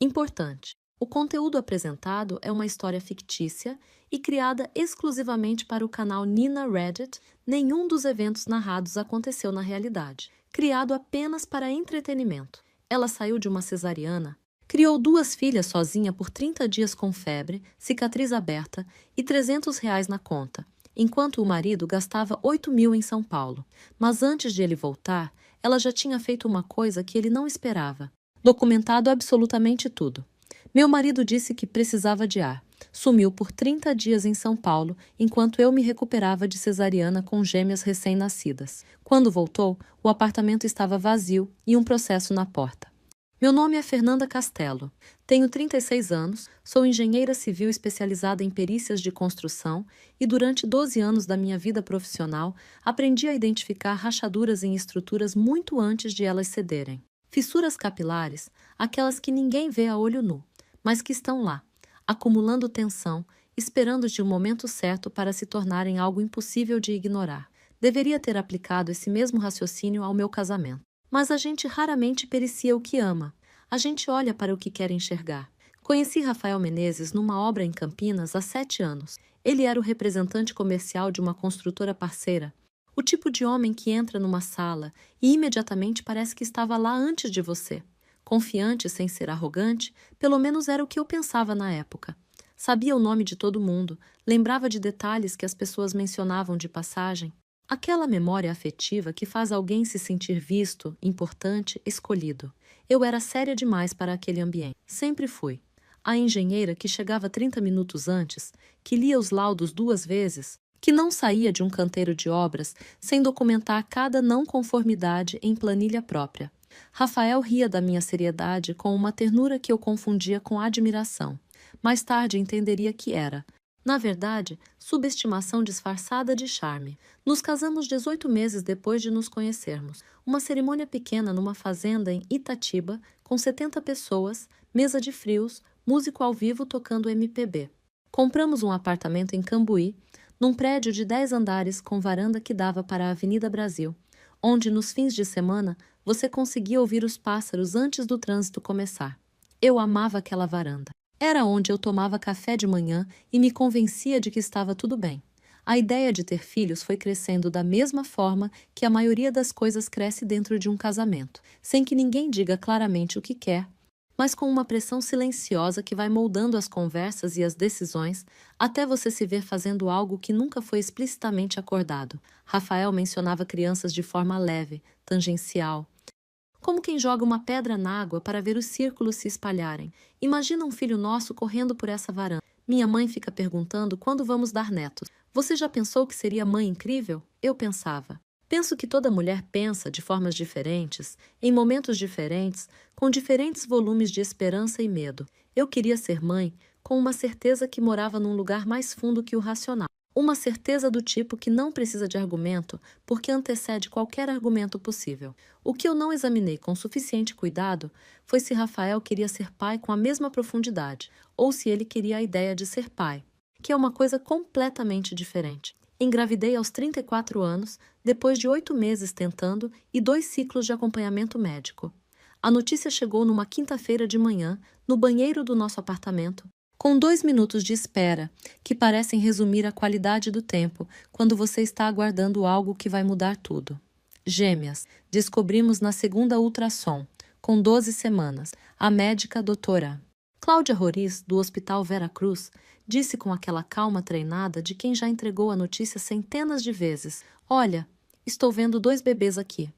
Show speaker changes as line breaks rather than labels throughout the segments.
Importante: o conteúdo apresentado é uma história fictícia e criada exclusivamente para o canal Nina Reddit. Nenhum dos eventos narrados aconteceu na realidade. Criado apenas para entretenimento. Ela saiu de uma cesariana, criou 2 filhas sozinha por 30 dias com febre, cicatriz aberta e R$ 300 na conta, enquanto o marido gastava 8.000 em São Paulo. Mas antes de ele voltar, ela já tinha feito uma coisa que ele não esperava. Documentado absolutamente tudo. Meu marido disse que precisava de ar. Sumiu por 30 dias em São Paulo, enquanto eu me recuperava de cesariana com gêmeas recém-nascidas. Quando voltou, o apartamento estava vazio e um processo na porta. Meu nome é Fernanda Castelo. Tenho 36 anos, sou engenheira civil especializada em perícias de construção e durante 12 anos da minha vida profissional aprendi a identificar rachaduras em estruturas muito antes de elas cederem. Fissuras capilares, aquelas que ninguém vê a olho nu, mas que estão lá, acumulando tensão, esperando de um momento certo para se tornarem algo impossível de ignorar. Deveria ter aplicado esse mesmo raciocínio ao meu casamento. Mas a gente raramente pericia o que ama. A gente olha para o que quer enxergar. Conheci Rafael Menezes numa obra em Campinas há 7 anos. Ele era o representante comercial de uma construtora parceira. O tipo de homem que entra numa sala e imediatamente parece que estava lá antes de você. Confiante sem ser arrogante, pelo menos era o que eu pensava na época. Sabia o nome de todo mundo, lembrava de detalhes que as pessoas mencionavam de passagem. Aquela memória afetiva que faz alguém se sentir visto, importante, escolhido. Eu era séria demais para aquele ambiente. Sempre fui. A engenheira que chegava 30 minutos antes, que lia os laudos 2 vezes, que não saía de um canteiro de obras sem documentar cada não conformidade em planilha própria. Rafael ria da minha seriedade com uma ternura que eu confundia com admiração. Mais tarde entenderia que era, na verdade, subestimação disfarçada de charme. Nos casamos 18 meses depois de nos conhecermos. Uma cerimônia pequena numa fazenda em Itatiba, com 70 pessoas, mesa de frios, músico ao vivo tocando MPB. Compramos um apartamento em Cambuí, num prédio de 10 andares com varanda que dava para a Avenida Brasil, onde nos fins de semana você conseguia ouvir os pássaros antes do trânsito começar. Eu amava aquela varanda. Era onde eu tomava café de manhã e me convencia de que estava tudo bem. A ideia de ter filhos foi crescendo da mesma forma que a maioria das coisas cresce dentro de um casamento, sem que ninguém diga claramente o que quer, mas com uma pressão silenciosa que vai moldando as conversas e as decisões até você se ver fazendo algo que nunca foi explicitamente acordado. Rafael mencionava crianças de forma leve, tangencial, como quem joga uma pedra na água para ver os círculos se espalharem. Imagina um filho nosso correndo por essa varanda. Minha mãe fica perguntando quando vamos dar netos. Você já pensou que seria mãe incrível? Eu pensava. Penso que toda mulher pensa de formas diferentes, em momentos diferentes, com diferentes volumes de esperança e medo. Eu queria ser mãe com uma certeza que morava num lugar mais fundo que o racional. Uma certeza do tipo que não precisa de argumento, porque antecede qualquer argumento possível. O que eu não examinei com suficiente cuidado foi se Rafael queria ser pai com a mesma profundidade, ou se ele queria a ideia de ser pai, que é uma coisa completamente diferente. Engravidei aos 34 anos, depois de 8 meses tentando e 2 ciclos de acompanhamento médico. A notícia chegou numa quinta-feira de manhã, no banheiro do nosso apartamento, com 2 minutos de espera, que parecem resumir a qualidade do tempo quando você está aguardando algo que vai mudar tudo. Gêmeas, descobrimos na segunda ultrassom, com 12 semanas, a médica doutora Cláudia Roriz, do Hospital Vera Cruz, disse com aquela calma treinada de quem já entregou a notícia centenas de vezes: "Olha, estou vendo 2 bebês aqui."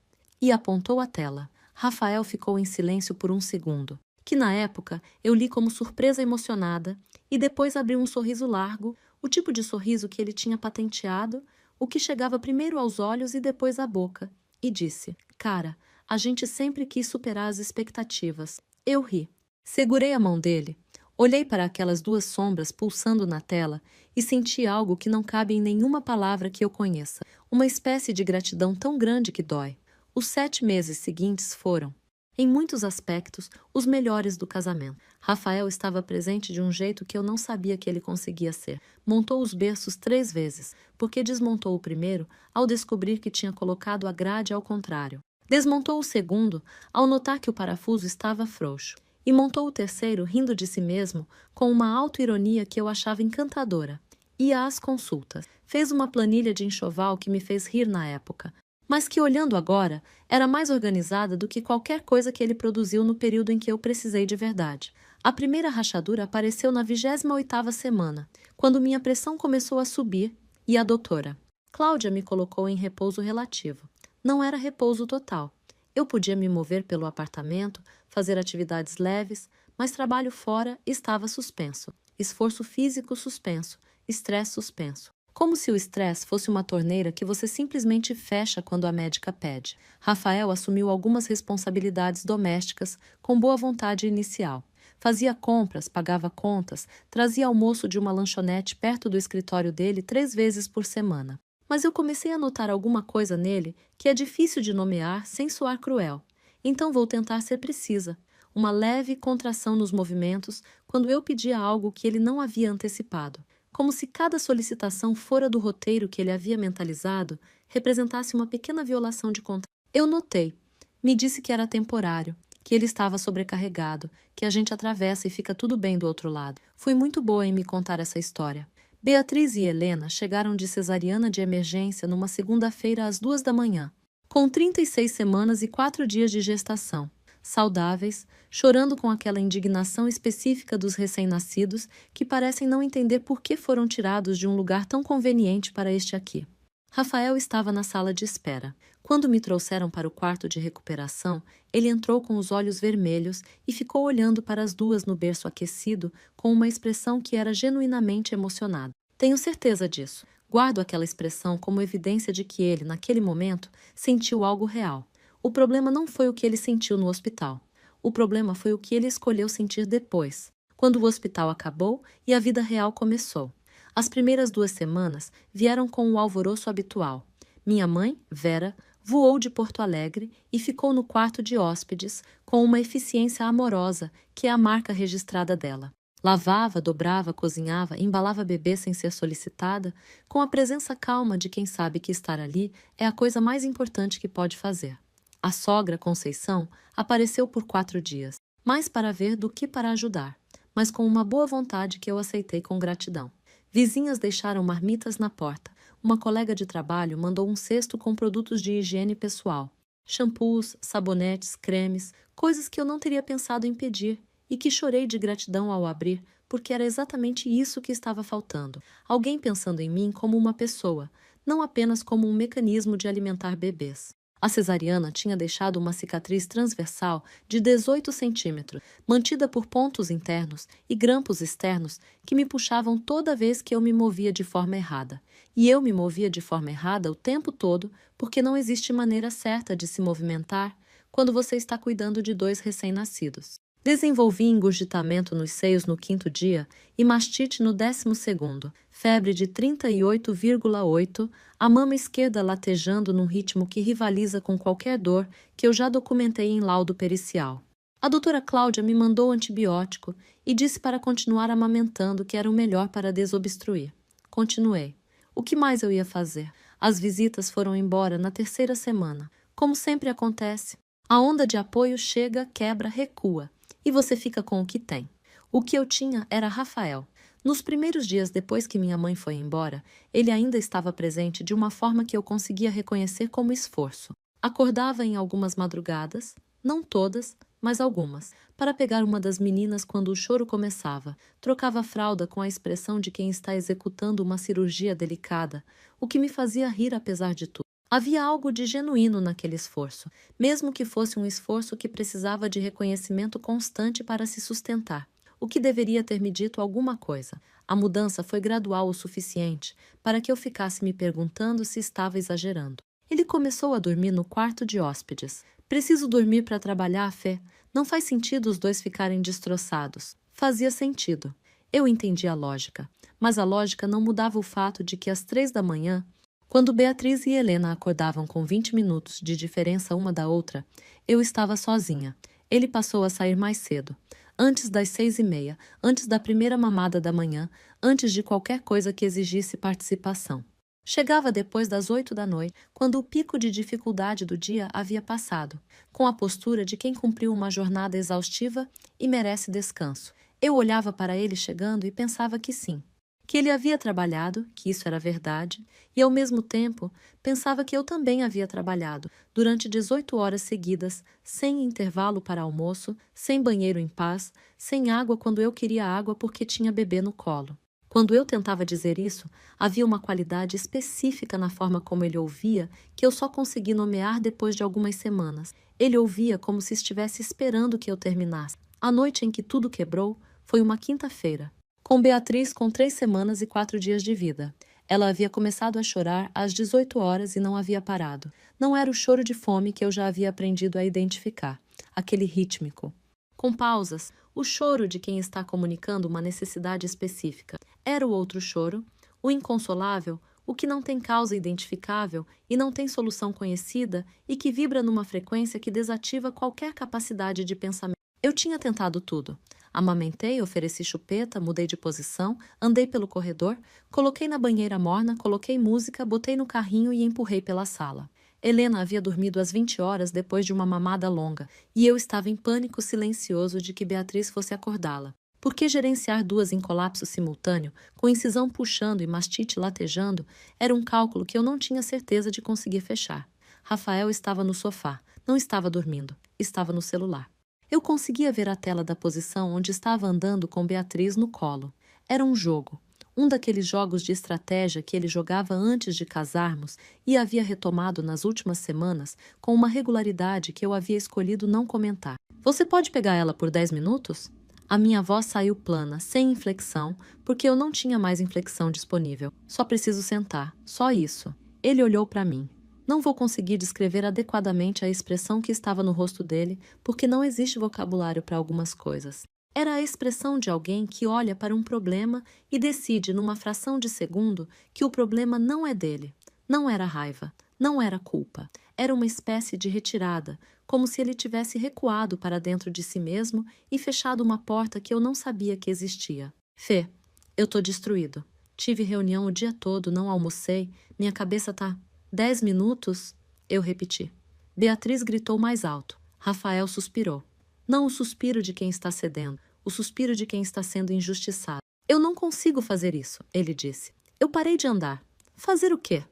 E apontou a tela. Rafael ficou em silêncio por um segundo, que na época eu li como surpresa emocionada, e depois abriu um sorriso largo, o tipo de sorriso que ele tinha patenteado, o que chegava primeiro aos olhos e depois à boca, e disse: "Cara, a gente sempre quis superar as expectativas." Eu ri. Segurei a mão dele, olhei para aquelas 2 sombras pulsando na tela e senti algo que não cabe em nenhuma palavra que eu conheça. Uma espécie de gratidão tão grande que dói. Os 7 meses seguintes foram, em muitos aspectos, os melhores do casamento. Rafael estava presente de um jeito que eu não sabia que ele conseguia ser. Montou os berços 3 vezes, porque desmontou o primeiro ao descobrir que tinha colocado a grade ao contrário. Desmontou o segundo ao notar que o parafuso estava frouxo. e montou o terceiro rindo de si mesmo com uma auto-ironia que eu achava encantadora. Ia às consultas. Fez uma planilha de enxoval que me fez rir na época, mas que, olhando agora, era mais organizada do que qualquer coisa que ele produziu no período em que eu precisei de verdade. A primeira rachadura apareceu na 28ª semana, quando minha pressão começou a subir e a doutora Cláudia me colocou em repouso relativo. Não era repouso total. Eu podia me mover pelo apartamento, fazer atividades leves, mas trabalho fora estava suspenso. Esforço físico suspenso, estresse suspenso. Como se o estresse fosse uma torneira que você simplesmente fecha quando a médica pede. Rafael assumiu algumas responsabilidades domésticas com boa vontade inicial. Fazia compras, pagava contas, trazia almoço de uma lanchonete perto do escritório dele 3 vezes por semana. Mas eu comecei a notar alguma coisa nele que é difícil de nomear sem soar cruel. Então vou tentar ser precisa. Uma leve contração nos movimentos quando eu pedia algo que ele não havia antecipado. Como se cada solicitação fora do roteiro que ele havia mentalizado representasse uma pequena violação de contrato. Eu notei. Me disse que era temporário, que ele estava sobrecarregado, que a gente atravessa e fica tudo bem do outro lado. Fui muito boa em me contar essa história. Beatriz e Helena chegaram de cesariana de emergência numa segunda-feira às 2 da manhã, com 36 semanas e 4 dias de gestação, saudáveis, chorando com aquela indignação específica dos recém-nascidos que parecem não entender por que foram tirados de um lugar tão conveniente para este aqui. Rafael estava na sala de espera. Quando me trouxeram para o quarto de recuperação, ele entrou com os olhos vermelhos e ficou olhando para as duas no berço aquecido com uma expressão que era genuinamente emocionada. Tenho certeza disso. Guardo aquela expressão como evidência de que ele, naquele momento, sentiu algo real. O problema não foi o que ele sentiu no hospital. O problema foi o que ele escolheu sentir depois, quando o hospital acabou e a vida real começou. As primeiras 2 semanas vieram com o alvoroço habitual. Minha mãe, Vera, voou de Porto Alegre e ficou no quarto de hóspedes com uma eficiência amorosa que é a marca registrada dela. Lavava, dobrava, cozinhava, embalava bebê sem ser solicitada, com a presença calma de quem sabe que estar ali é a coisa mais importante que pode fazer. A sogra, Conceição, apareceu por 4 dias, mais para ver do que para ajudar, mas com uma boa vontade que eu aceitei com gratidão. Vizinhas deixaram marmitas na porta. Uma colega de trabalho mandou um cesto com produtos de higiene pessoal. Shampoos, sabonetes, cremes, coisas que eu não teria pensado em pedir e que chorei de gratidão ao abrir, porque era exatamente isso que estava faltando. Alguém pensando em mim como uma pessoa, não apenas como um mecanismo de alimentar bebês. A cesariana tinha deixado uma cicatriz transversal de 18 centímetros, mantida por pontos internos e grampos externos que me puxavam toda vez que eu me movia de forma errada. E eu me movia de forma errada o tempo todo, porque não existe maneira certa de se movimentar quando você está cuidando de 2 recém-nascidos. Desenvolvi engurgitamento nos seios no 5º dia e mastite no 12º, febre de 38,8, a mama esquerda latejando num ritmo que rivaliza com qualquer dor que eu já documentei em laudo pericial. A doutora Cláudia me mandou antibiótico e disse para continuar amamentando, que era o melhor para desobstruir. Continuei. O que mais eu ia fazer? As visitas foram embora na 3ª semana. Como sempre acontece, a onda de apoio chega, quebra, recua. E você fica com o que tem. O que eu tinha era Rafael. Nos primeiros dias depois que minha mãe foi embora, ele ainda estava presente de uma forma que eu conseguia reconhecer como esforço. Acordava em algumas madrugadas, não todas, mas algumas, para pegar uma das meninas quando o choro começava. Trocava a fralda com a expressão de quem está executando uma cirurgia delicada, o que me fazia rir apesar de tudo. Havia algo de genuíno naquele esforço, mesmo que fosse um esforço que precisava de reconhecimento constante para se sustentar, o que deveria ter me dito alguma coisa. A mudança foi gradual o suficiente para que eu ficasse me perguntando se estava exagerando. Ele começou a dormir no quarto de hóspedes. Preciso dormir para trabalhar, Fê. Não faz sentido os 2 ficarem destroçados. Fazia sentido. Eu entendi a lógica, mas a lógica não mudava o fato de que às 3 da manhã, quando Beatriz e Helena acordavam com 20 minutos de diferença uma da outra, eu estava sozinha. Ele passou a sair mais cedo, antes das 6h30, antes da primeira mamada da manhã, antes de qualquer coisa que exigisse participação. Chegava depois das 8 da noite, quando o pico de dificuldade do dia havia passado, com a postura de quem cumpriu uma jornada exaustiva e merece descanso. Eu olhava para ele chegando e pensava que sim, que ele havia trabalhado, que isso era verdade, e ao mesmo tempo pensava que eu também havia trabalhado durante 18 horas seguidas, sem intervalo para almoço, sem banheiro em paz, sem água quando eu queria água porque tinha bebê no colo. Quando eu tentava dizer isso, havia uma qualidade específica na forma como ele ouvia que eu só consegui nomear depois de algumas semanas. Ele ouvia como se estivesse esperando que eu terminasse. A noite em que tudo quebrou foi uma quinta-feira, com Beatriz com 3 semanas e 4 dias de vida. Ela havia começado a chorar às 18 horas e não havia parado. Não era o choro de fome que eu já havia aprendido a identificar, aquele rítmico, com pausas, o choro de quem está comunicando uma necessidade específica. Era o outro choro, o inconsolável, o que não tem causa identificável e não tem solução conhecida e que vibra numa frequência que desativa qualquer capacidade de pensamento. Eu tinha tentado tudo. Amamentei, ofereci chupeta, mudei de posição, andei pelo corredor, coloquei na banheira morna, coloquei música, botei no carrinho e empurrei pela sala. Helena havia dormido às 20 horas depois de uma mamada longa, e eu estava em pânico silencioso de que Beatriz fosse acordá-la. Por que gerenciar duas em colapso simultâneo, com incisão puxando e mastite latejando, era um cálculo que eu não tinha certeza de conseguir fechar. Rafael estava no sofá, não estava dormindo, estava no celular. Eu conseguia ver a tela da posição onde estava andando com Beatriz no colo. Era um jogo. Um daqueles jogos de estratégia que ele jogava antes de casarmos e havia retomado nas últimas semanas com uma regularidade que eu havia escolhido não comentar. Você pode pegar ela por 10 minutos? A minha voz saiu plana, sem inflexão, porque eu não tinha mais inflexão disponível. Só preciso sentar, só isso. Ele olhou para mim. Não vou conseguir descrever adequadamente a expressão que estava no rosto dele, porque não existe vocabulário para algumas coisas. Era a expressão de alguém que olha para um problema e decide, numa fração de segundo, que o problema não é dele. Não era raiva, não era culpa. Era uma espécie de retirada, como se ele tivesse recuado para dentro de si mesmo e fechado uma porta que eu não sabia que existia. Fê, eu tô destruído. Tive reunião o dia todo, não almocei, minha cabeça tá... 10 minutos? Eu repeti. Beatriz gritou mais alto. Rafael suspirou. Não o suspiro de quem está cedendo, o suspiro de quem está sendo injustiçado. Eu não consigo fazer isso, ele disse. Eu parei de andar. Fazer o quê?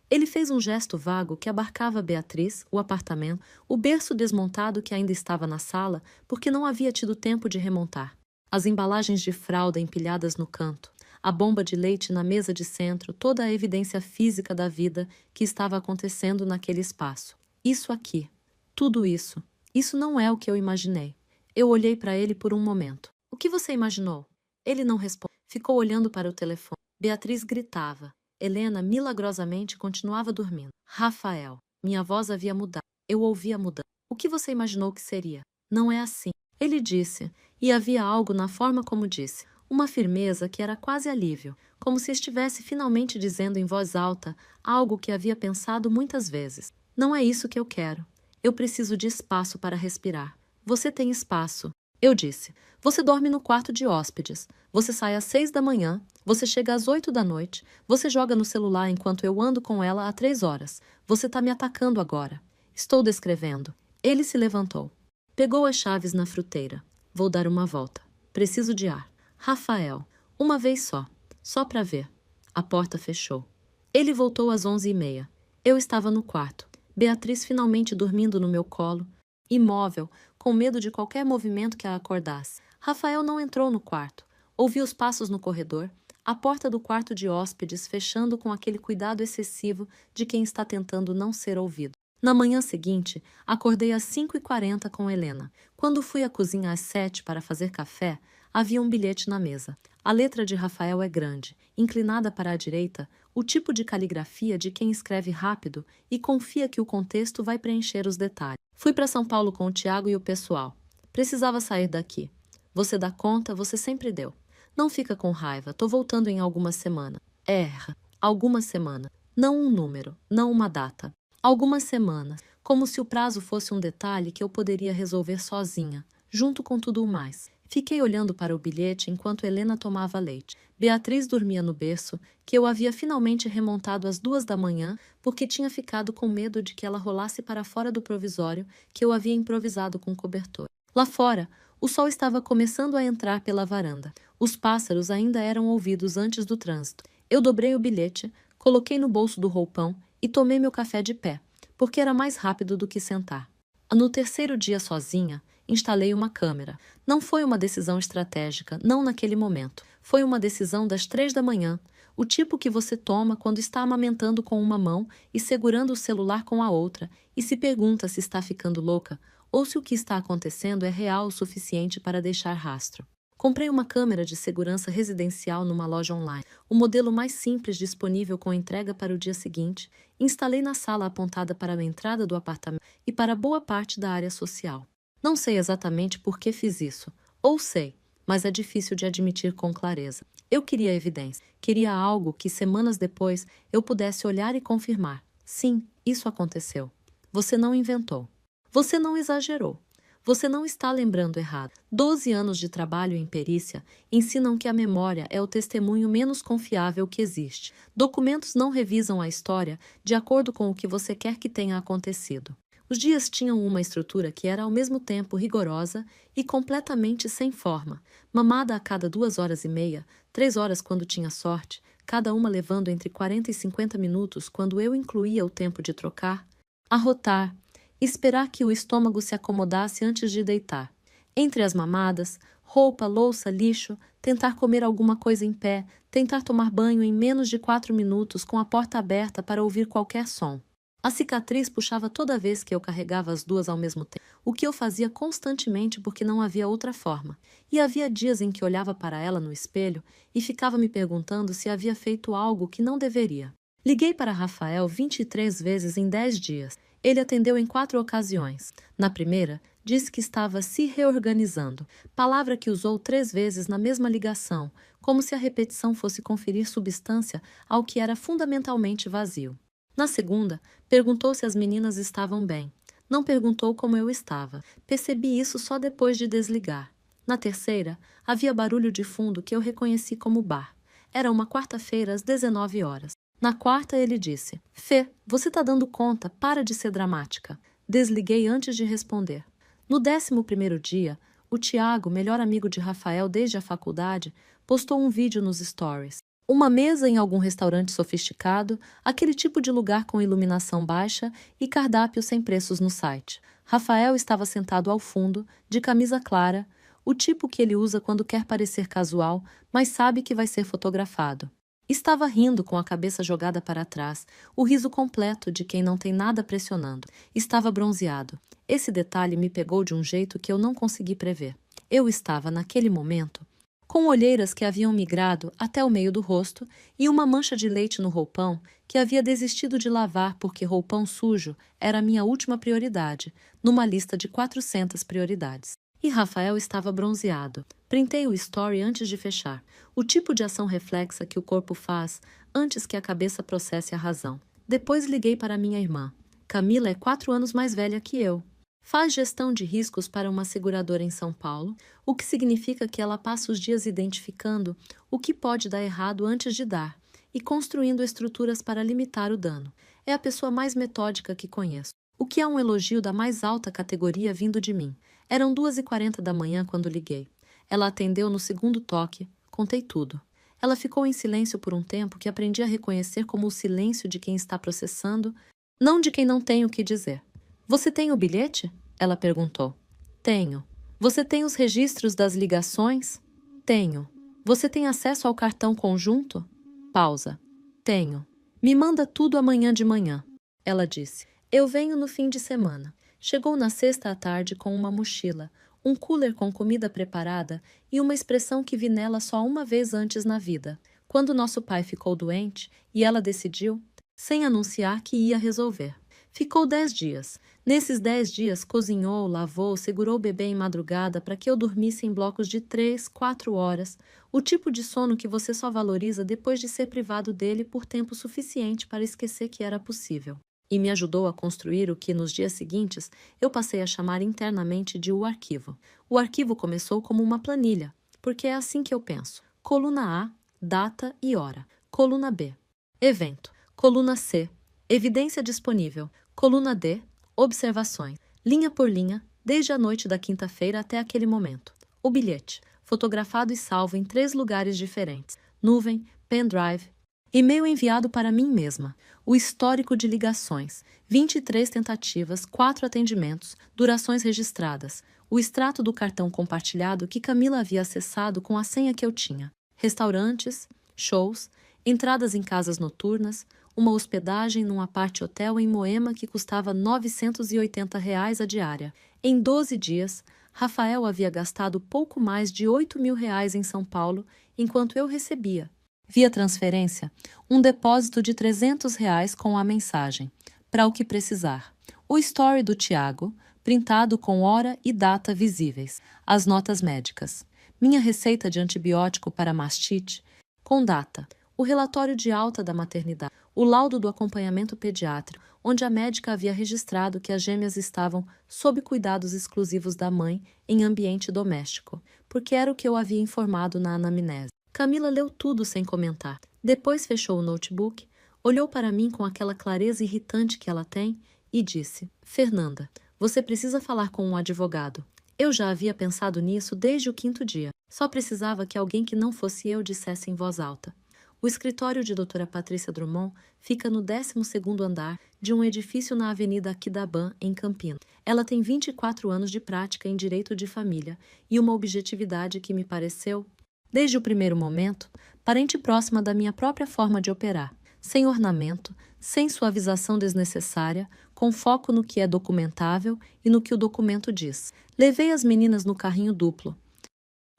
Ele fez um gesto vago que abarcava Beatriz, o apartamento, o berço desmontado que ainda estava na sala, porque não havia tido tempo de remontar. As embalagens de fralda empilhadas no canto, a bomba de leite na mesa de centro, toda a evidência física da vida que estava acontecendo naquele espaço. Isso aqui. Tudo isso. Isso não é o que eu imaginei. Eu olhei para ele por um momento. O que você imaginou? Ele não respondeu. Ficou olhando para o telefone. Beatriz gritava. Helena, milagrosamente, continuava dormindo. Rafael. Minha voz havia mudado. Eu ouvia mudando. O que você imaginou que seria? Não é assim. Ele disse. E havia algo na forma como disse. Uma firmeza que era quase alívio. Como se estivesse finalmente dizendo em voz alta algo que havia pensado muitas vezes. Não é isso que eu quero. Eu preciso de espaço para respirar. Você tem espaço. Eu disse. Você dorme no quarto de hóspedes. Você sai às 6 da manhã. Você chega às 8 da noite. Você joga no celular enquanto eu ando com ela há 3 horas. Você está me atacando agora. Estou descrevendo. Ele se levantou. Pegou as chaves na fruteira. Vou dar uma volta. Preciso de ar. Rafael. Uma vez só. Só para ver. A porta fechou. Ele voltou às 11h30. Eu estava no quarto. Beatriz finalmente dormindo no meu colo, imóvel, com medo de qualquer movimento que a acordasse. Rafael não entrou no quarto. Ouvi os passos no corredor, a porta do quarto de hóspedes fechando com aquele cuidado excessivo de quem está tentando não ser ouvido. Na manhã seguinte, acordei às 5h40 com Helena. Quando fui à cozinha às 7 para fazer café, havia um bilhete na mesa. A letra de Rafael é grande, inclinada para a direita, o tipo de caligrafia de quem escreve rápido e confia que o contexto vai preencher os detalhes. Fui para São Paulo com o Tiago e o pessoal. Precisava sair daqui. Você dá conta, você sempre deu. Não fica com raiva, tô voltando em algumas semanas. Erra. Algumas semanas. Não um número, não uma data. Algumas semanas, como se o prazo fosse um detalhe que eu poderia resolver sozinha, junto com tudo o mais. Fiquei olhando para o bilhete enquanto Helena tomava leite. Beatriz dormia no berço, que eu havia finalmente remontado às 2 da manhã, porque tinha ficado com medo de que ela rolasse para fora do provisório que eu havia improvisado com cobertor. Lá fora, o sol estava começando a entrar pela varanda. Os pássaros ainda eram ouvidos antes do trânsito. Eu dobrei o bilhete, coloquei no bolso do roupão e tomei meu café de pé, porque era mais rápido do que sentar. No terceiro dia sozinha, instalei uma câmera. Não foi uma decisão estratégica, não naquele momento. Foi uma decisão das 3 da manhã, o tipo que você toma quando está amamentando com uma mão e segurando o celular com a outra e se pergunta se está ficando louca ou se o que está acontecendo é real o suficiente para deixar rastro. Comprei uma câmera de segurança residencial numa loja online, o modelo mais simples disponível com entrega para o dia seguinte, e instalei na sala apontada para a entrada do apartamento e para boa parte da área social. Não sei exatamente por que fiz isso, ou sei, mas é difícil de admitir com clareza. Eu queria evidência, queria algo que semanas depois eu pudesse olhar e confirmar. Sim, isso aconteceu. Você não inventou. Você não exagerou. Você não está lembrando errado. 12 anos de trabalho em perícia ensinam que a memória é o testemunho menos confiável que existe. Documentos não revisam a história de acordo com o que você quer que tenha acontecido. Os dias tinham uma estrutura que era ao mesmo tempo rigorosa e completamente sem forma, mamada a cada 2 horas e meia, 3 horas quando tinha sorte, cada uma levando entre 40 e 50 minutos quando eu incluía o tempo de trocar, arrotar, esperar que o estômago se acomodasse antes de deitar. Entre as mamadas, roupa, louça, lixo, tentar comer alguma coisa em pé, tentar tomar banho em menos de 4 minutos com a porta aberta para ouvir qualquer som. A cicatriz puxava toda vez que eu carregava as duas ao mesmo tempo, o que eu fazia constantemente porque não havia outra forma. E havia dias em que olhava para ela no espelho e ficava me perguntando se havia feito algo que não deveria. Liguei para Rafael 23 vezes em 10 dias. Ele atendeu em 4 ocasiões. Na primeira, disse que estava se reorganizando, palavra que usou 3 vezes na mesma ligação, como se a repetição fosse conferir substância ao que era fundamentalmente vazio. Na segunda, perguntou se as meninas estavam bem. Não perguntou como eu estava. Percebi isso só depois de desligar. Na terceira, havia barulho de fundo que eu reconheci como bar. Era uma quarta-feira às 19 horas. Na quarta, ele disse: Fê, você tá dando conta, para de ser dramática. Desliguei antes de responder. No 11º dia, o Tiago, melhor amigo de Rafael desde a faculdade, postou um vídeo nos stories. Uma mesa em algum restaurante sofisticado, aquele tipo de lugar com iluminação baixa e cardápio sem preços no site. Rafael estava sentado ao fundo, de camisa clara, o tipo que ele usa quando quer parecer casual, mas sabe que vai ser fotografado. Estava rindo com a cabeça jogada para trás, o riso completo de quem não tem nada pressionando. Estava bronzeado. Esse detalhe me pegou de um jeito que eu não consegui prever. Eu estava, naquele momento, com olheiras que haviam migrado até o meio do rosto e uma mancha de leite no roupão que havia desistido de lavar porque roupão sujo era a minha última prioridade, numa lista de 400 prioridades. E Rafael estava bronzeado. Printei o story antes de fechar. O tipo de ação reflexa que o corpo faz antes que a cabeça processe a razão. Depois liguei para minha irmã. Camila é 4 anos mais velha que eu. Faz gestão de riscos para uma seguradora em São Paulo, o que significa que ela passa os dias identificando o que pode dar errado antes de dar e construindo estruturas para limitar o dano. É a pessoa mais metódica que conheço, o que é um elogio da mais alta categoria vindo de mim. Eram 2h40 da manhã quando liguei. Ela atendeu no segundo toque, contei tudo. Ela ficou em silêncio por um tempo que aprendi a reconhecer como o silêncio de quem está processando, não de quem não tem o que dizer. Você tem o bilhete? Ela perguntou. Tenho. Você tem os registros das ligações? Tenho. Você tem acesso ao cartão conjunto? Pausa. Tenho. Me manda tudo amanhã de manhã. Ela disse. Eu venho no fim de semana. Chegou na sexta à tarde com uma mochila, um cooler com comida preparada e uma expressão que vi nela só uma vez antes na vida, quando nosso pai ficou doente e ela decidiu, sem anunciar, que ia resolver. Ficou 10 dias. Nesses 10 dias, cozinhou, lavou, segurou o bebê em madrugada para que eu dormisse em blocos de 3, 4 horas, o tipo de sono que você só valoriza depois de ser privado dele por tempo suficiente para esquecer que era possível. e me ajudou a construir o que, nos dias seguintes, eu passei a chamar internamente de o arquivo. O arquivo começou como uma planilha, porque é assim que eu penso. Coluna A, data e hora. Coluna B, evento. Coluna C, evidência disponível. Coluna D, observações. Linha por linha, desde a noite da quinta-feira até aquele momento. O bilhete, fotografado e salvo em 3 lugares diferentes. Nuvem, pendrive, e-mail enviado para mim mesma. O histórico de ligações, 23 tentativas, 4 atendimentos, durações registradas. O extrato do cartão compartilhado que Camila havia acessado com a senha que eu tinha. Restaurantes, shows, entradas em casas noturnas, uma hospedagem num apart-hotel em Moema que custava R$ 980 a diária. Em 12 dias, Rafael havia gastado pouco mais de R$ 8.000 em São Paulo, enquanto eu recebia, via transferência, um depósito de R$ 300 com a mensagem, para o que precisar. O story do Tiago, printado com hora e data visíveis. As notas médicas. Minha receita de antibiótico para mastite, com data. O relatório de alta da maternidade. O laudo do acompanhamento pediátrico, onde a médica havia registrado que as gêmeas estavam sob cuidados exclusivos da mãe em ambiente doméstico, porque era o que eu havia informado na anamnese. Camila leu tudo sem comentar. Depois fechou o notebook, olhou para mim com aquela clareza irritante que ela tem e disse: Fernanda, você precisa falar com um advogado. Eu já havia pensado nisso desde o 5º dia. Só precisava que alguém que não fosse eu dissesse em voz alta. O escritório de doutora Patrícia Drummond fica no 12º andar de um edifício na Avenida Aquidabã, em Campinas. Ela tem 24 anos de prática em direito de família e uma objetividade que me pareceu, desde o primeiro momento, parente próxima da minha própria forma de operar, sem ornamento, sem suavização desnecessária, com foco no que é documentável e no que o documento diz. Levei as meninas no carrinho duplo,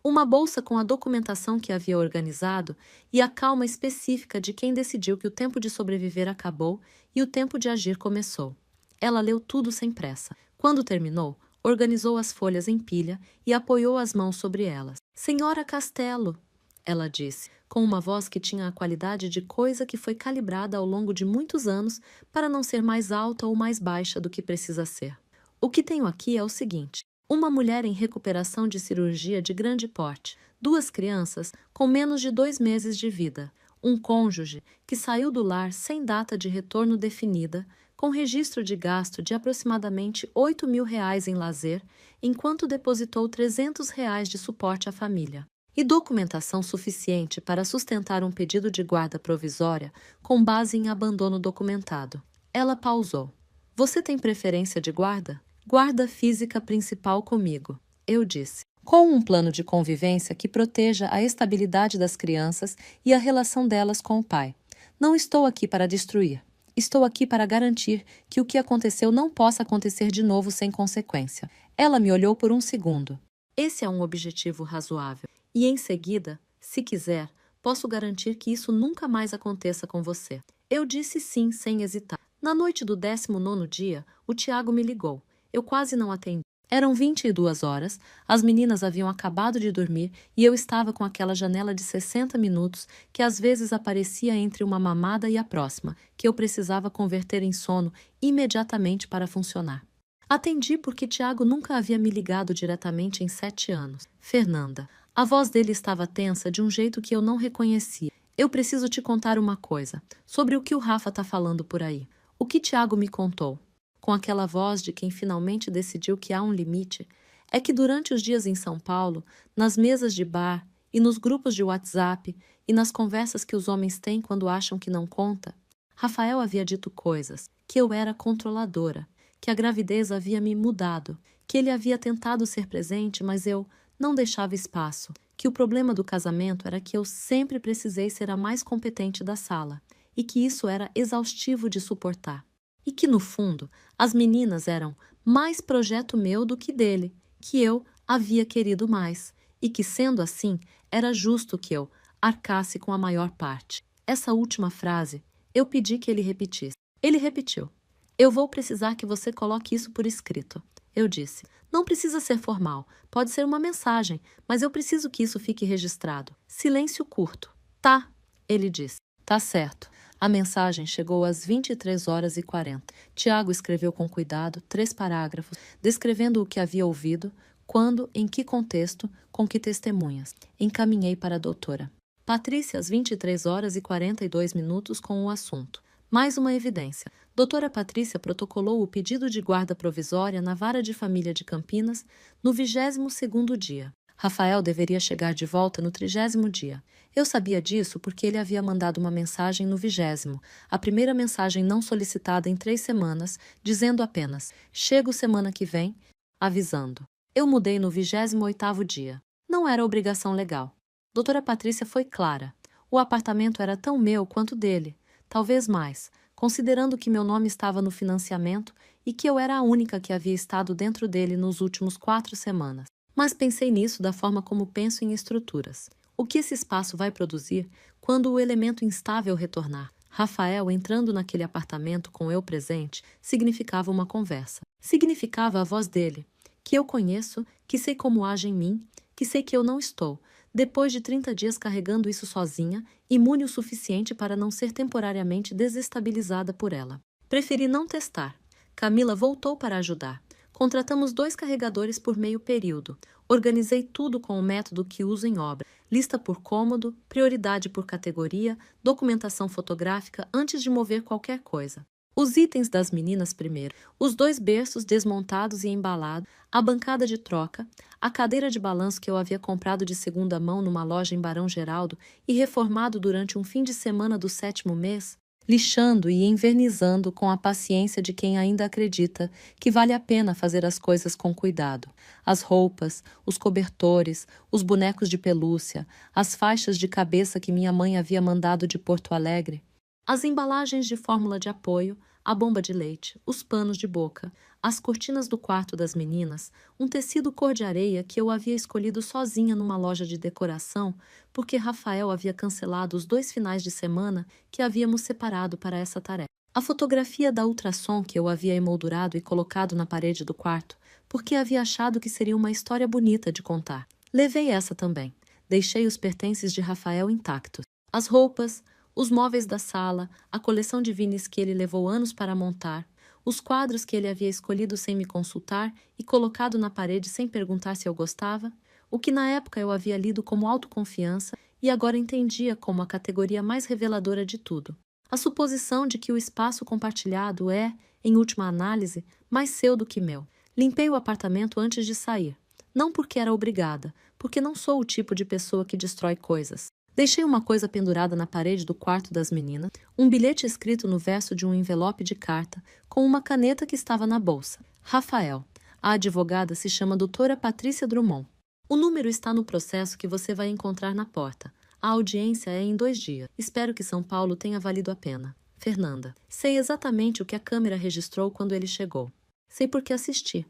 uma bolsa com a documentação que havia organizado e a calma específica de quem decidiu que o tempo de sobreviver acabou e o tempo de agir começou. Ela leu tudo sem pressa. Quando terminou, organizou as folhas em pilha e apoiou as mãos sobre elas. Senhora Castelo, ela disse, com uma voz que tinha a qualidade de coisa que foi calibrada ao longo de muitos anos para não ser mais alta ou mais baixa do que precisa ser. O que tenho aqui é o seguinte. Uma mulher em recuperação de cirurgia de grande porte, 2 crianças com menos de 2 meses de vida, um cônjuge que saiu do lar sem data de retorno definida, com registro de gasto de aproximadamente R$ 8.000 em lazer, enquanto depositou R$ 300 de suporte à família, e documentação suficiente para sustentar um pedido de guarda provisória com base em abandono documentado. Ela pausou. Você tem preferência de guarda? Guarda física principal comigo, eu disse, com um plano de convivência que proteja a estabilidade das crianças e a relação delas com o pai. Não estou aqui para destruir. Estou aqui para garantir que o que aconteceu não possa acontecer de novo sem consequência. Ela me olhou por um segundo. Esse é um objetivo razoável. E em seguida, se quiser, posso garantir que isso nunca mais aconteça com você. Eu disse sim, sem hesitar. Na noite do 19º dia, o Tiago me ligou. Eu quase não atendi. Eram 22 horas, as meninas haviam acabado de dormir e eu estava com aquela janela de 60 minutos que às vezes aparecia entre uma mamada e a próxima, que eu precisava converter em sono imediatamente para funcionar. Atendi porque Tiago nunca havia me ligado diretamente em 7 anos. Fernanda. A voz dele estava tensa de um jeito que eu não reconhecia. Eu preciso te contar uma coisa, sobre o que o Rafa está falando por aí. O que Tiago me contou, com aquela voz de quem finalmente decidiu que há um limite, é que durante os dias em São Paulo, nas mesas de bar e nos grupos de WhatsApp e nas conversas que os homens têm quando acham que não conta, Rafael havia dito coisas, que eu era controladora, que a gravidez havia me mudado, que ele havia tentado ser presente, mas eu não deixava espaço, que o problema do casamento era que eu sempre precisei ser a mais competente da sala e que isso era exaustivo de suportar. E que, no fundo, as meninas eram mais projeto meu do que dele, que eu havia querido mais, e que, sendo assim, era justo que eu arcasse com a maior parte. Essa última frase, eu pedi que ele repetisse. Ele repetiu. Eu vou precisar que você coloque isso por escrito. Eu disse. Não precisa ser formal, pode ser uma mensagem, mas eu preciso que isso fique registrado. Silêncio curto. Tá, ele disse. Tá certo. A mensagem chegou às 23h40. Tiago escreveu com cuidado 3 parágrafos, descrevendo o que havia ouvido, quando, em que contexto, com que testemunhas. Encaminhei para a doutora Patrícia às 23h42 com o assunto. Mais uma evidência. Doutora Patrícia protocolou o pedido de guarda provisória na Vara de Família de Campinas no 22º dia. Rafael deveria chegar de volta no 30º dia. Eu sabia disso porque ele havia mandado uma mensagem no 20º, a primeira mensagem não solicitada em 3 semanas, dizendo apenas: "Chego semana que vem", avisando. Eu mudei no 28º dia. Não era obrigação legal. Doutora Patrícia foi clara. O apartamento era tão meu quanto dele, talvez mais, considerando que meu nome estava no financiamento e que eu era a única que havia estado dentro dele nos últimos 4 semanas. Mas pensei nisso da forma como penso em estruturas. O que esse espaço vai produzir quando o elemento instável retornar? Rafael entrando naquele apartamento com eu presente significava uma conversa. Significava a voz dele, que eu conheço, que sei como age em mim, que sei que eu não estou, depois de 30 dias carregando isso sozinha, imune o suficiente para não ser temporariamente desestabilizada por ela. Preferi não testar. Camila voltou para ajudar. Contratamos 2 carregadores por meio período. Organizei tudo com o método que uso em obra. Lista por cômodo, prioridade por categoria, documentação fotográfica antes de mover qualquer coisa. Os itens das meninas primeiro, os 2 berços desmontados e embalados, a bancada de troca, a cadeira de balanço que eu havia comprado de segunda mão numa loja em Barão Geraldo e reformado durante um fim de semana do 7º mês, lixando e envernizando com a paciência de quem ainda acredita que vale a pena fazer as coisas com cuidado. As roupas, os cobertores, os bonecos de pelúcia, as faixas de cabeça que minha mãe havia mandado de Porto Alegre, as embalagens de fórmula de apoio, a bomba de leite, os panos de boca, as cortinas do quarto das meninas, um tecido cor de areia que eu havia escolhido sozinha numa loja de decoração, porque Rafael havia cancelado os 2 finais de semana que havíamos separado para essa tarefa. A fotografia da ultrassom que eu havia emoldurado e colocado na parede do quarto, porque havia achado que seria uma história bonita de contar. Levei essa também. Deixei os pertences de Rafael intactos. As roupas, os móveis da sala, a coleção de vinis que ele levou anos para montar, os quadros que ele havia escolhido sem me consultar e colocado na parede sem perguntar se eu gostava, o que na época eu havia lido como autoconfiança e agora entendia como a categoria mais reveladora de tudo. A suposição de que o espaço compartilhado é, em última análise, mais seu do que meu. Limpei o apartamento antes de sair. Não porque era obrigada, porque não sou o tipo de pessoa que destrói coisas. Deixei uma coisa pendurada na parede do quarto das meninas, um bilhete escrito no verso de um envelope de carta, com uma caneta que estava na bolsa. Rafael. A advogada se chama doutora Patrícia Drummond. O número está no processo que você vai encontrar na porta. A audiência é em 2 dias. Espero que São Paulo tenha valido a pena. Fernanda. Sei exatamente o que a câmera registrou quando ele chegou. Sei porque assisti.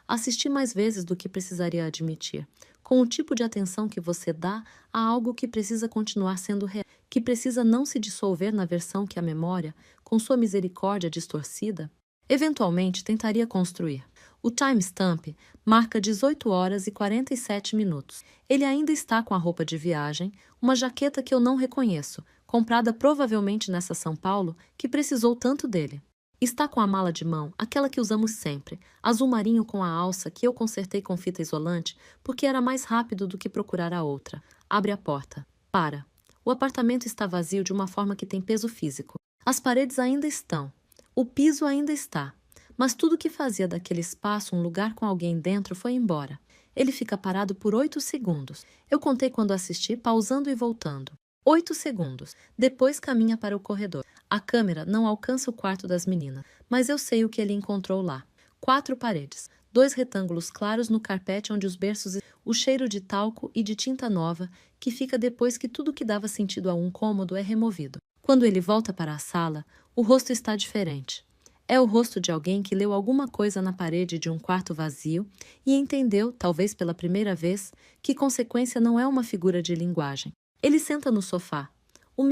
Assisti mais vezes do que precisaria admitir. Com o tipo de atenção que você dá a algo que precisa continuar sendo real, que precisa não se dissolver na versão que a memória, com sua misericórdia distorcida, eventualmente tentaria construir. O timestamp marca 18h47. Ele ainda está com a roupa de viagem, uma jaqueta que eu não reconheço, comprada provavelmente nessa São Paulo, que precisou tanto dele. Está com a mala de mão, aquela que usamos sempre, azul marinho com a alça que eu consertei com fita isolante porque era mais rápido do que procurar a outra. Abre a porta. Para. O apartamento está vazio de uma forma que tem peso físico. As paredes ainda estão. O piso ainda está. Mas tudo que fazia daquele espaço um lugar com alguém dentro foi embora. Ele fica parado por 8 segundos. Eu contei quando assisti, pausando e voltando. 8 segundos. Depois caminha para o corredor. A câmera não alcança o quarto das meninas, mas eu sei o que ele encontrou lá. 4 paredes, 2 retângulos claros no carpete onde os berços, o cheiro de talco e de tinta nova, que fica depois que tudo que dava sentido a um cômodo é removido. Quando ele volta para a sala, o rosto está diferente. É o rosto de alguém que leu alguma coisa na parede de um quarto vazio e entendeu, talvez pela primeira vez, que consequência não é uma figura de linguagem. Ele senta no sofá, o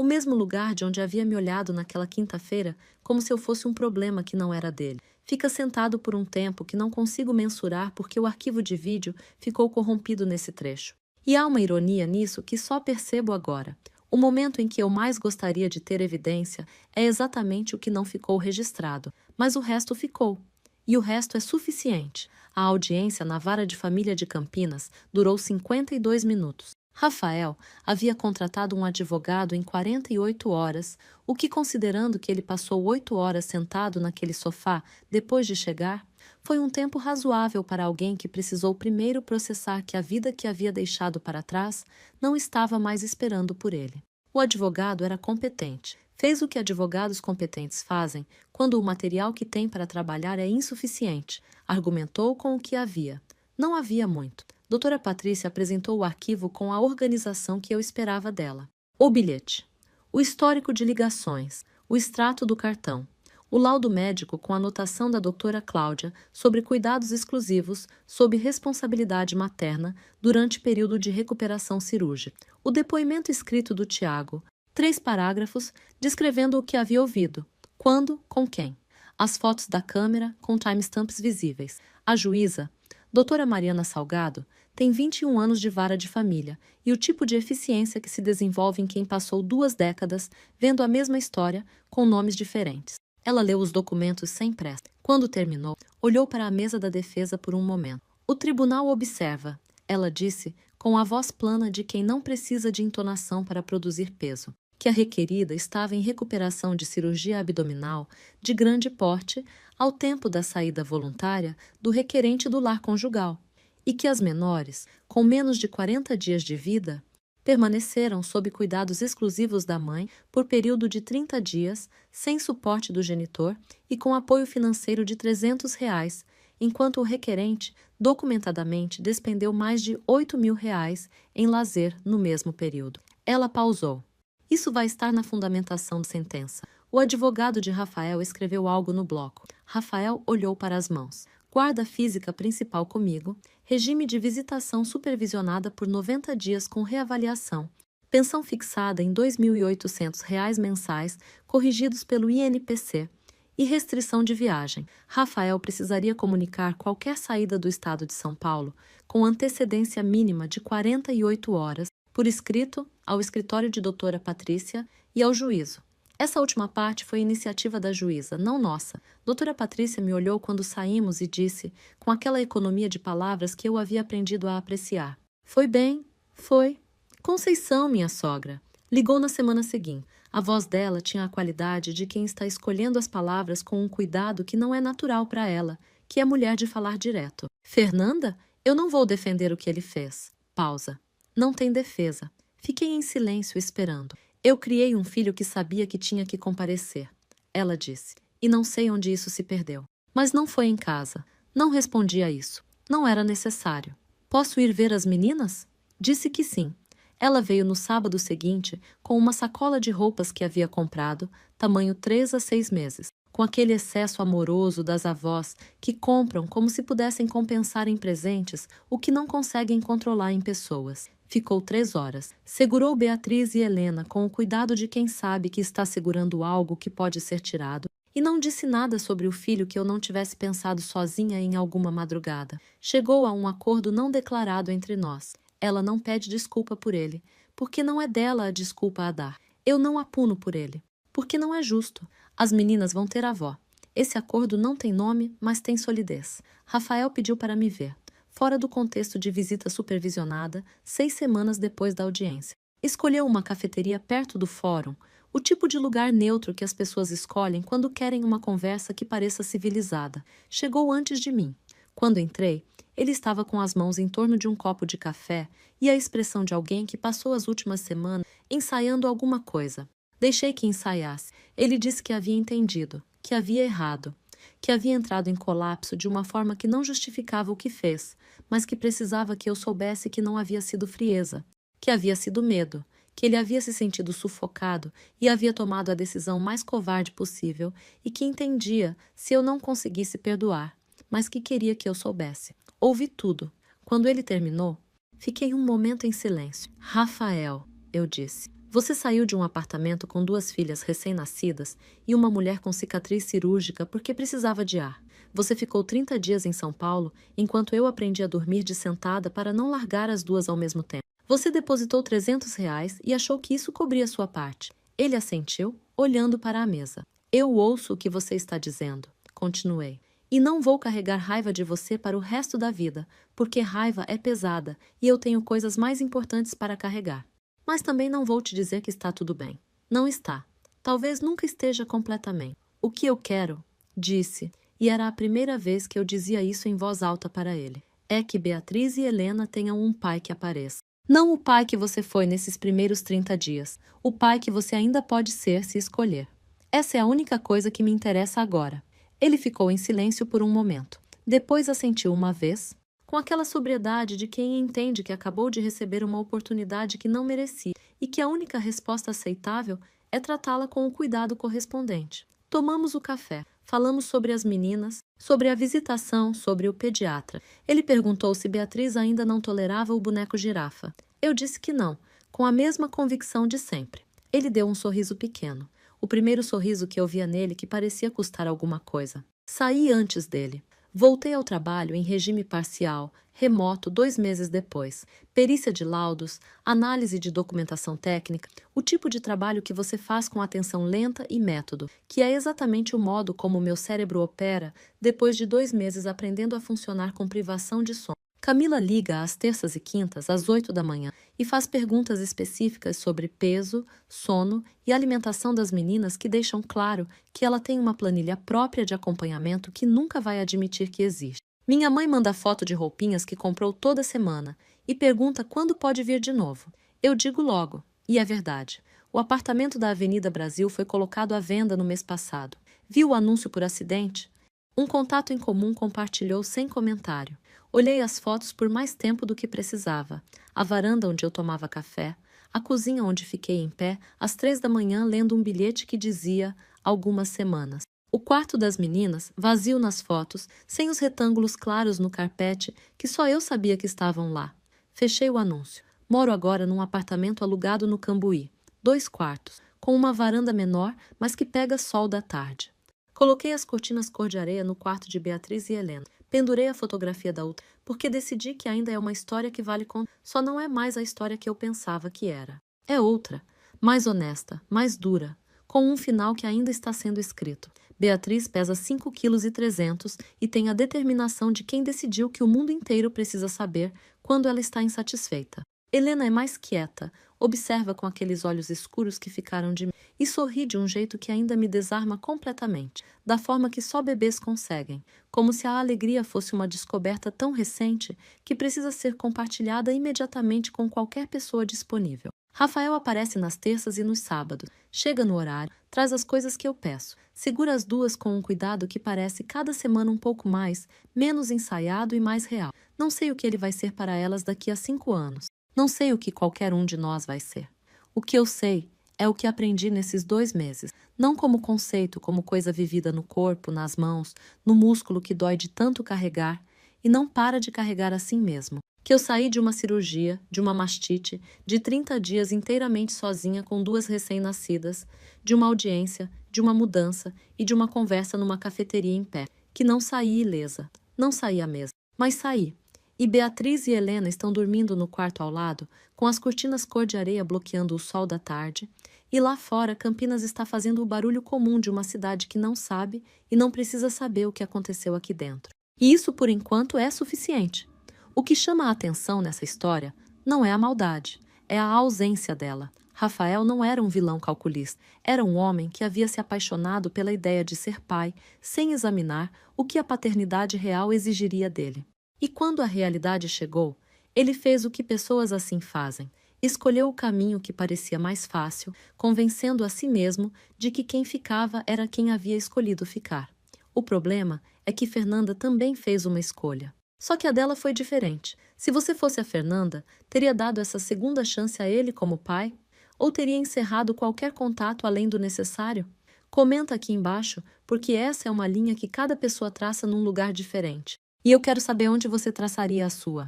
mesmo lugar de onde havia me olhado naquela quinta-feira como se eu fosse um problema que não era dele. Fica sentado por um tempo que não consigo mensurar porque o arquivo de vídeo ficou corrompido nesse trecho. E há uma ironia nisso que só percebo agora. O momento em que eu mais gostaria de ter evidência é exatamente o que não ficou registrado, mas o resto ficou. E o resto é suficiente. A audiência na Vara de Família de Campinas durou 52 minutos. Rafael havia contratado um advogado em 48 horas, o que, considerando que ele passou 8 horas sentado naquele sofá depois de chegar, foi um tempo razoável para alguém que precisou primeiro processar que a vida que havia deixado para trás não estava mais esperando por ele. O advogado era competente. Fez o que advogados competentes fazem quando o material que tem para trabalhar é insuficiente. Argumentou com o que havia. Não havia muito. Doutora Patrícia apresentou o arquivo com a organização que eu esperava dela. O bilhete, o histórico de ligações, o extrato do cartão, o laudo médico com a anotação da doutora Cláudia sobre cuidados exclusivos sob responsabilidade materna durante período de recuperação cirúrgica, o depoimento escrito do Tiago, 3 parágrafos descrevendo o que havia ouvido, quando, com quem, as fotos da câmera com timestamps visíveis. A juíza, doutora Mariana Salgado, tem 21 anos de vara de família e o tipo de eficiência que se desenvolve em quem passou 2 décadas vendo a mesma história com nomes diferentes. Ela leu os documentos sem pressa. Quando terminou, olhou para a mesa da defesa por um momento. O tribunal observa, ela disse, com a voz plana de quem não precisa de entonação para produzir peso, que a requerida estava em recuperação de cirurgia abdominal de grande porte ao tempo da saída voluntária do requerente do lar conjugal, e que as menores, com menos de 40 dias de vida, permaneceram sob cuidados exclusivos da mãe por período de 30 dias, sem suporte do genitor e com apoio financeiro de R$300, enquanto o requerente, documentadamente, despendeu mais de R$8.000 em lazer no mesmo período. Ela pausou. Isso vai estar na fundamentação da sentença. O advogado de Rafael escreveu algo no bloco. Rafael olhou para as mãos. Guarda física principal comigo, regime de visitação supervisionada por 90 dias com reavaliação, pensão fixada em R$2.800 mensais, corrigidos pelo INPC, e restrição de viagem. Rafael precisaria comunicar qualquer saída do estado de São Paulo com antecedência mínima de 48 horas, por escrito, ao escritório de doutora Patrícia e ao juízo. Essa última parte foi iniciativa da juíza, não nossa. Doutora Patrícia me olhou quando saímos e disse, com aquela economia de palavras que eu havia aprendido a apreciar. Foi bem, foi. Conceição, minha sogra. Ligou na semana seguinte. A voz dela tinha a qualidade de quem está escolhendo as palavras com um cuidado que não é natural para ela, que é mulher de falar direto. Fernanda, eu não vou defender o que ele fez. Pausa. Não tem defesa. Fiquei em silêncio esperando. Eu criei um filho que sabia que tinha que comparecer. Ela disse. E não sei onde isso se perdeu. Mas não foi em casa. Não respondi a isso. Não era necessário. Posso ir ver as meninas? Disse que sim. Ela veio no sábado seguinte com uma sacola de roupas que havia comprado, tamanho 3 a 6 meses, com aquele excesso amoroso das avós que compram como se pudessem compensar em presentes o que não conseguem controlar em pessoas. Ficou 3 horas. Segurou Beatriz e Helena com o cuidado de quem sabe que está segurando algo que pode ser tirado e não disse nada sobre o filho que eu não tivesse pensado sozinha em alguma madrugada. Chegou a um acordo não declarado entre nós. Ela não pede desculpa por ele, porque não é dela a desculpa a dar. Eu não a puno por ele, porque não é justo. As meninas vão ter avó. Esse acordo não tem nome, mas tem solidez. Rafael pediu para me ver, fora do contexto de visita supervisionada, 6 semanas depois da audiência. Escolheu uma cafeteria perto do fórum, o tipo de lugar neutro que as pessoas escolhem quando querem uma conversa que pareça civilizada. Chegou antes de mim. Quando entrei, ele estava com as mãos em torno de um copo de café e a expressão de alguém que passou as últimas semanas ensaiando alguma coisa. Deixei que ensaiasse. Ele disse que havia entendido, que havia errado, que havia entrado em colapso de uma forma que não justificava o que fez, mas que precisava que eu soubesse que não havia sido frieza, que havia sido medo, que ele havia se sentido sufocado e havia tomado a decisão mais covarde possível e que entendia se eu não conseguisse perdoar, mas que queria que eu soubesse. Ouvi tudo. Quando ele terminou, fiquei um momento em silêncio. Rafael, eu disse, você saiu de um apartamento com 2 filhas recém-nascidas e uma mulher com cicatriz cirúrgica porque precisava de ar. Você ficou 30 dias em São Paulo enquanto eu aprendi a dormir de sentada para não largar as 2 ao mesmo tempo. Você depositou R$ 300 e achou que isso cobria sua parte. Ele assentiu, olhando para a mesa. Eu ouço o que você está dizendo, continuei. E não vou carregar raiva de você para o resto da vida, porque raiva é pesada e eu tenho coisas mais importantes para carregar. Mas também não vou te dizer que está tudo bem. Não está. Talvez nunca esteja completamente. O que eu quero, disse, e era a primeira vez que eu dizia isso em voz alta para ele, é que Beatriz e Helena tenham um pai que apareça. Não o pai que você foi nesses primeiros 30 dias, o pai que você ainda pode ser se escolher. Essa é a única coisa que me interessa agora. Ele ficou em silêncio por um momento. Depois assentiu uma vez, com aquela sobriedade de quem entende que acabou de receber uma oportunidade que não merecia e que a única resposta aceitável é tratá-la com o cuidado correspondente. Tomamos o café, falamos sobre as meninas, sobre a visitação, sobre o pediatra. Ele perguntou se Beatriz ainda não tolerava o boneco girafa. Eu disse que não, com a mesma convicção de sempre. Ele deu um sorriso pequeno. O primeiro sorriso que eu via nele que parecia custar alguma coisa. Saí antes dele. Voltei ao trabalho em regime parcial, remoto 2 meses depois. Perícia de laudos, análise de documentação técnica, o tipo de trabalho que você faz com atenção lenta e método, que é exatamente o modo como o meu cérebro opera depois de 2 meses aprendendo a funcionar com privação de sono. Camila liga às terças e quintas, às 8 da manhã, e faz perguntas específicas sobre peso, sono e alimentação das meninas que deixam claro que ela tem uma planilha própria de acompanhamento que nunca vai admitir que existe. Minha mãe manda foto de roupinhas que comprou toda semana e pergunta quando pode vir de novo. Eu digo logo, e é verdade. O apartamento da Avenida Brasil foi colocado à venda no mês passado. Viu o anúncio por acidente? Um contato em comum compartilhou sem comentário. Olhei as fotos por mais tempo do que precisava. A varanda onde eu tomava café, a cozinha onde fiquei em pé às 3 da manhã lendo um bilhete que dizia algumas semanas. O quarto das meninas, vazio nas fotos, sem os retângulos claros no carpete que só eu sabia que estavam lá. Fechei o anúncio. Moro agora num apartamento alugado no Cambuí. 2 quartos, com uma varanda menor, mas que pega sol da tarde. Coloquei as cortinas cor de areia no quarto de Beatriz e Helena. Pendurei a fotografia da outra, porque decidi que ainda é uma história que vale contar. Só não é mais a história que eu pensava que era. É outra, mais honesta, mais dura, com um final que ainda está sendo escrito. Beatriz pesa 5,3 kg e tem a determinação de quem decidiu que o mundo inteiro precisa saber quando ela está insatisfeita. Helena é mais quieta, observa com aqueles olhos escuros que ficaram de mim e sorri de um jeito que ainda me desarma completamente, da forma que só bebês conseguem, como se a alegria fosse uma descoberta tão recente que precisa ser compartilhada imediatamente com qualquer pessoa disponível. Rafael aparece nas terças e nos sábados, chega no horário, traz as coisas que eu peço, segura as duas com um cuidado que parece cada semana um pouco mais, menos ensaiado e mais real. Não sei o que ele vai ser para elas daqui a 5 anos. Não sei o que qualquer um de nós vai ser. O que eu sei é o que aprendi nesses 2 meses, não como conceito, como coisa vivida no corpo, nas mãos, no músculo que dói de tanto carregar e não para de carregar assim mesmo. Que eu saí de uma cirurgia, de uma mastite, de 30 dias inteiramente sozinha com 2 recém-nascidas, de uma audiência, de uma mudança e de uma conversa numa cafeteria em pé. Que não saí ilesa, não saí à mesa, mas saí. E Beatriz e Helena estão dormindo no quarto ao lado, com as cortinas cor de areia bloqueando o sol da tarde, e lá fora Campinas está fazendo o barulho comum de uma cidade que não sabe e não precisa saber o que aconteceu aqui dentro. E isso, por enquanto, é suficiente. O que chama a atenção nessa história não é a maldade, é a ausência dela. Rafael não era um vilão calculista, era um homem que havia se apaixonado pela ideia de ser pai, sem examinar o que a paternidade real exigiria dele. E quando a realidade chegou, ele fez o que pessoas assim fazem. Escolheu o caminho que parecia mais fácil, convencendo a si mesmo de que quem ficava era quem havia escolhido ficar. O problema é que Fernanda também fez uma escolha. Só que a dela foi diferente. Se você fosse a Fernanda, teria dado essa segunda chance a ele como pai? Ou teria encerrado qualquer contato além do necessário? Comenta aqui embaixo, porque essa é uma linha que cada pessoa traça num lugar diferente. E eu quero saber onde você traçaria a sua.